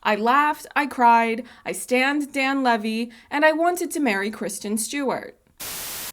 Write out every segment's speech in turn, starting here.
I laughed, I cried, I stanned Dan Levy, and I wanted to marry Kristen Stewart.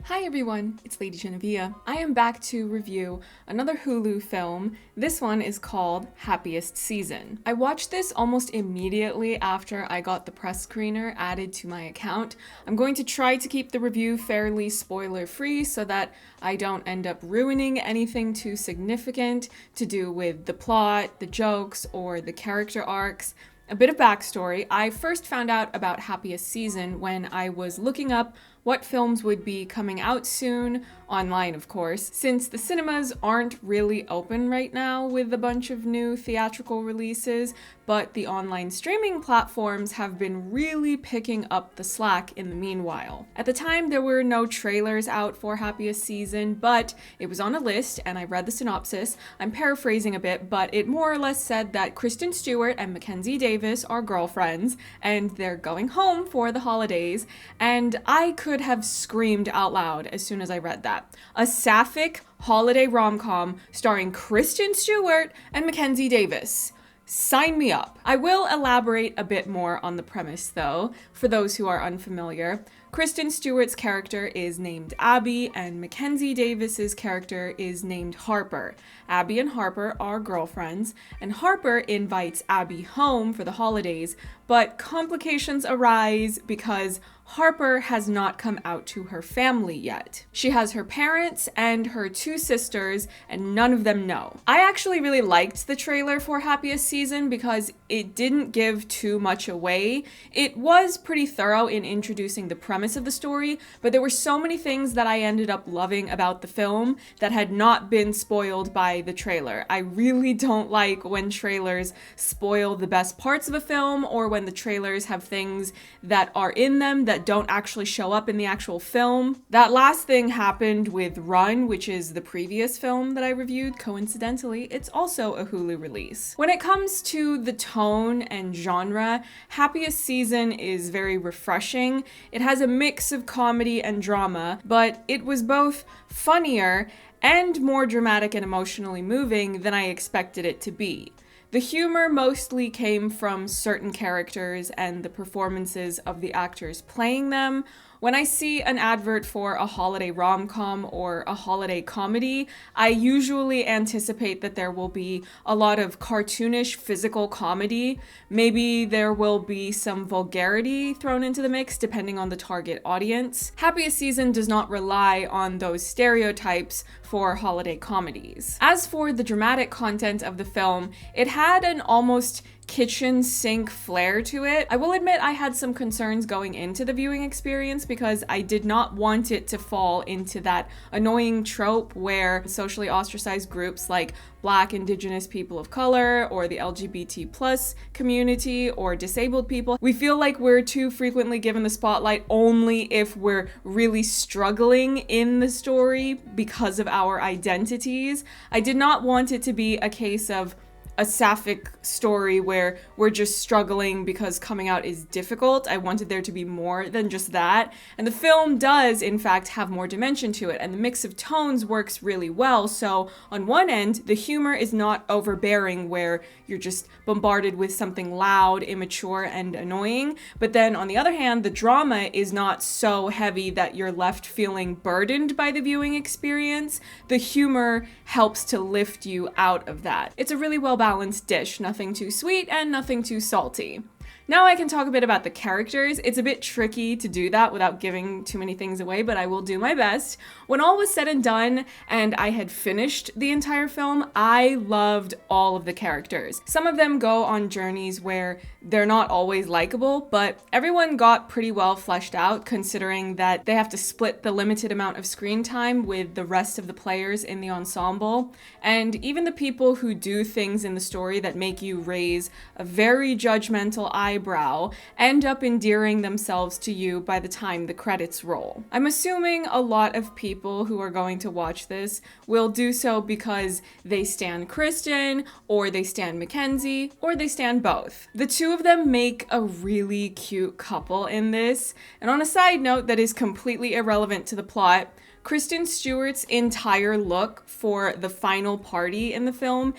Hi everyone, it's Lady Genevieve. I am back to review another Hulu film. This one is called Happiest Season. I watched this almost immediately after I got the press screener added to my account. I'm going to try to keep the review fairly spoiler-free so that I don't end up ruining anything too significant to do with the plot, the jokes, or the character arcs. A bit of backstory, I first found out about Happiest Season when I was looking up what films would be coming out soon, online of course, since the cinemas aren't really open right now with a bunch of new theatrical releases, but the online streaming platforms have been really picking up the slack in the meanwhile. At the time, there were no trailers out for Happiest Season, but it was on a list and I read the synopsis. I'm paraphrasing a bit, but it more or less said that Kristen Stewart and Mackenzie Davis are girlfriends and they're going home for the holidays, and I could have screamed out loud as soon as I read that. A sapphic holiday rom-com starring Kristen Stewart and Mackenzie Davis. Sign me up. I will elaborate a bit more on the premise though, for those who are unfamiliar. Kristen Stewart's character is named Abby, and Mackenzie Davis's character is named Harper. Abby and Harper are girlfriends, and Harper invites Abby home for the holidays, but complications arise because Harper has not come out to her family yet. She has her parents and her two sisters, and none of them know. I actually really liked the trailer for Happiest Season because it didn't give too much away. It was pretty thorough in introducing the premise of the story, but there were so many things that I ended up loving about the film that had not been spoiled by the trailer. I really don't like when trailers spoil the best parts of a film, or when the trailers have things that are in them that don't actually show up in the actual film. That last thing happened with Run, which is the previous film that I reviewed. Coincidentally, it's also a Hulu release. When it comes to the tone and genre, Happiest Season is very refreshing. It has a mix of comedy and drama, but it was both funnier and more dramatic and emotionally moving than I expected it to be. The humor mostly came from certain characters and the performances of the actors playing them. When I see an advert for a holiday rom-com or a holiday comedy, I usually anticipate that there will be a lot of cartoonish physical comedy. Maybe there will be some vulgarity thrown into the mix depending on the target audience. Happiest Season does not rely on those stereotypes for holiday comedies. As for the dramatic content of the film, it had an almost kitchen sink flair to it. I will admit I had some concerns going into the viewing experience because I did not want it to fall into that annoying trope where socially ostracized groups like Black, Indigenous people of color, or the LGBT plus community, or disabled people, we feel like we're too frequently given the spotlight only if we're really struggling in the story because of our identities. I did not want it to be a case of a sapphic story where we're just struggling because coming out is difficult. I wanted there to be more than just that. And the film does, in fact, have more dimension to it, and the mix of tones works really well. So on one end, the humor is not overbearing where you're just bombarded with something loud, immature, and annoying. But then on the other hand, the drama is not so heavy that you're left feeling burdened by the viewing experience. The humor helps to lift you out of that. It's a really well-balanced dish, nothing too sweet and nothing too salty. Now I can talk a bit about the characters. It's a bit tricky to do that without giving too many things away, but I will do my best. When all was said and done and I had finished the entire film, I loved all of the characters. Some of them go on journeys where they're not always likable, but everyone got pretty well fleshed out considering that they have to split the limited amount of screen time with the rest of the players in the ensemble. And even the people who do things in the story that make you raise a very judgmental eyebrow end up endearing themselves to you by the time the credits roll. I'm assuming a lot of people who are going to watch this will do so because they stan Kristen, or they stan Mackenzie, or they stan both. The two of them make a really cute couple in this. And on a side note that is completely irrelevant to the plot, Kristen Stewart's entire look for the final party in the film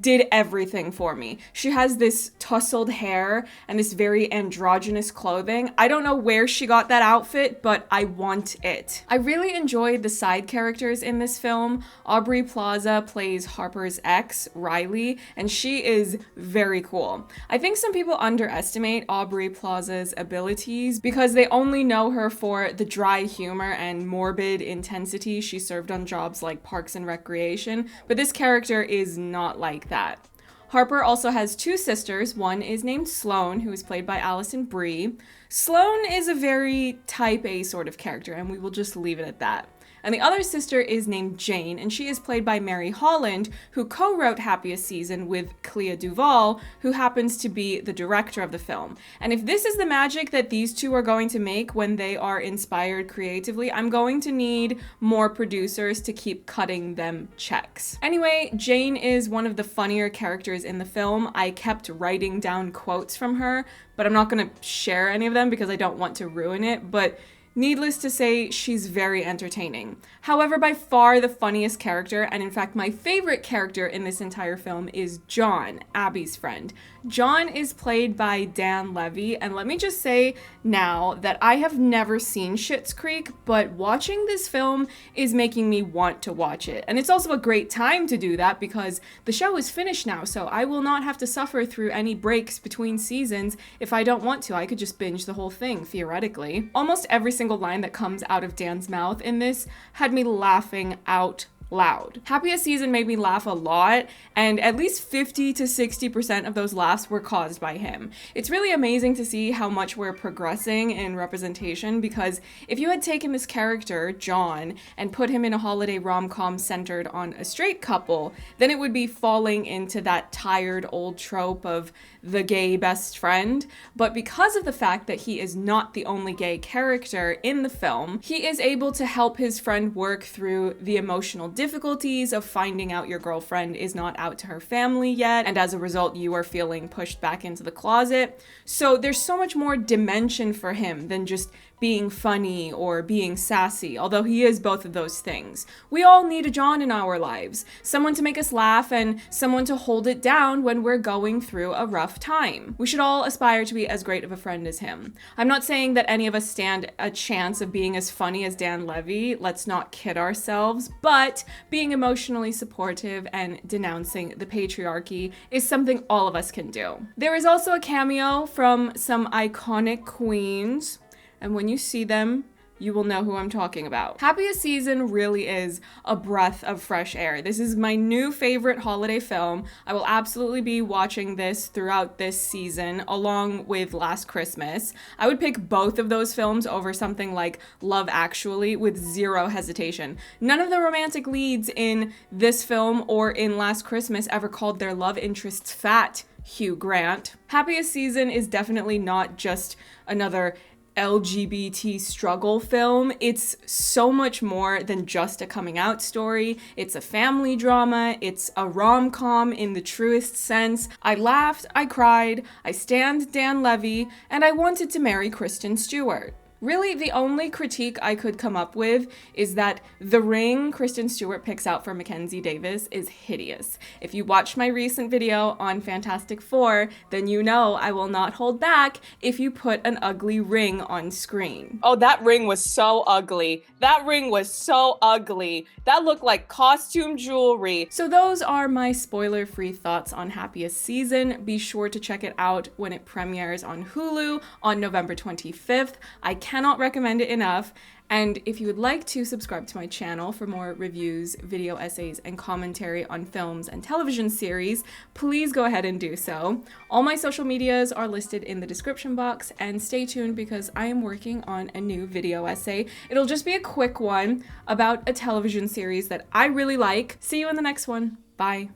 did everything for me. She has this tousled hair and this very androgynous clothing. I don't know where she got that outfit, but I want it. I really enjoyed the side characters in this film. Aubrey Plaza plays Harper's ex, Riley, and she is very cool. I think some people underestimate Aubrey Plaza's abilities because they only know her for the dry humor and morbid intensity she served on jobs like Parks and Recreation, but this character is not like that. Harper also has two sisters. One is named Sloane, who is played by Alison Brie. Sloane is a very type A sort of character, and we will just leave it at that. And the other sister is named Jane, and she is played by Mary Holland, who co-wrote Happiest Season with Clea DuVall, who happens to be the director of the film. And if this is the magic that these two are going to make when they are inspired creatively, I'm going to need more producers to keep cutting them checks. Anyway, Jane is one of the funnier characters in the film. I kept writing down quotes from her, but I'm not going to share any of them because I don't want to ruin it, but needless to say, she's very entertaining. However, by far the funniest character, and in fact my favorite character in this entire film, is John, Abby's friend. John is played by Dan Levy, and let me just say now that I have never seen Schitt's Creek, but watching this film is making me want to watch it. And it's also a great time to do that because the show is finished now, so I will not have to suffer through any breaks between seasons if I don't want to. I could just binge the whole thing, theoretically. Almost every single line that comes out of Dan's mouth in this had me laughing out loud. Happiest Season made me laugh a lot, and at least 50 to 60% of those laughs were caused by him. It's really amazing to see how much we're progressing in representation, because if you had taken this character, John, and put him in a holiday rom-com centered on a straight couple, then it would be falling into that tired old trope of the gay best friend. But because of the fact that he is not the only gay character in the film, he is able to help his friend work through the emotional difficulties of finding out your girlfriend is not out to her family yet, and as a result you are feeling pushed back into the closet. So there's so much more dimension for him than just being funny or being sassy, although he is both of those things. We all need a John in our lives, someone to make us laugh and someone to hold it down when we're going through a rough time. We should all aspire to be as great of a friend as him. I'm not saying that any of us stand a chance of being as funny as Dan Levy, let's not kid ourselves, but being emotionally supportive and denouncing the patriarchy is something all of us can do. There is also a cameo from some iconic queens, and when you see them, you will know who I'm talking about. Happiest Season really is a breath of fresh air. This is my new favorite holiday film. I will absolutely be watching this throughout this season, along with Last Christmas. I would pick both of those films over something like Love Actually with zero hesitation. None of the romantic leads in this film or in Last Christmas ever called their love interests fat, Hugh Grant. Happiest Season is definitely not just another LGBT struggle film. It's so much more than just a coming out story. It's a family drama. It's a rom-com in the truest sense. I laughed, I cried, I stand Dan Levy, and I wanted to marry Kristen Stewart. Really, the only critique I could come up with is that the ring Kristen Stewart picks out for Mackenzie Davis is hideous. If you watched my recent video on Fantastic Four, then you know I will not hold back if you put an ugly ring on screen. Oh, that ring was so ugly. That ring was so ugly. That looked like costume jewelry. So those are my spoiler-free thoughts on Happiest Season. Be sure to check it out when it premieres on Hulu on November 25th. I cannot recommend it enough. And if you would like to subscribe to my channel for more reviews, video essays, and commentary on films and television series, please go ahead and do so. All my social medias are listed in the description box, and stay tuned because I am working on a new video essay. It'll just be a quick one about a television series that I really like. See you in the next one. Bye.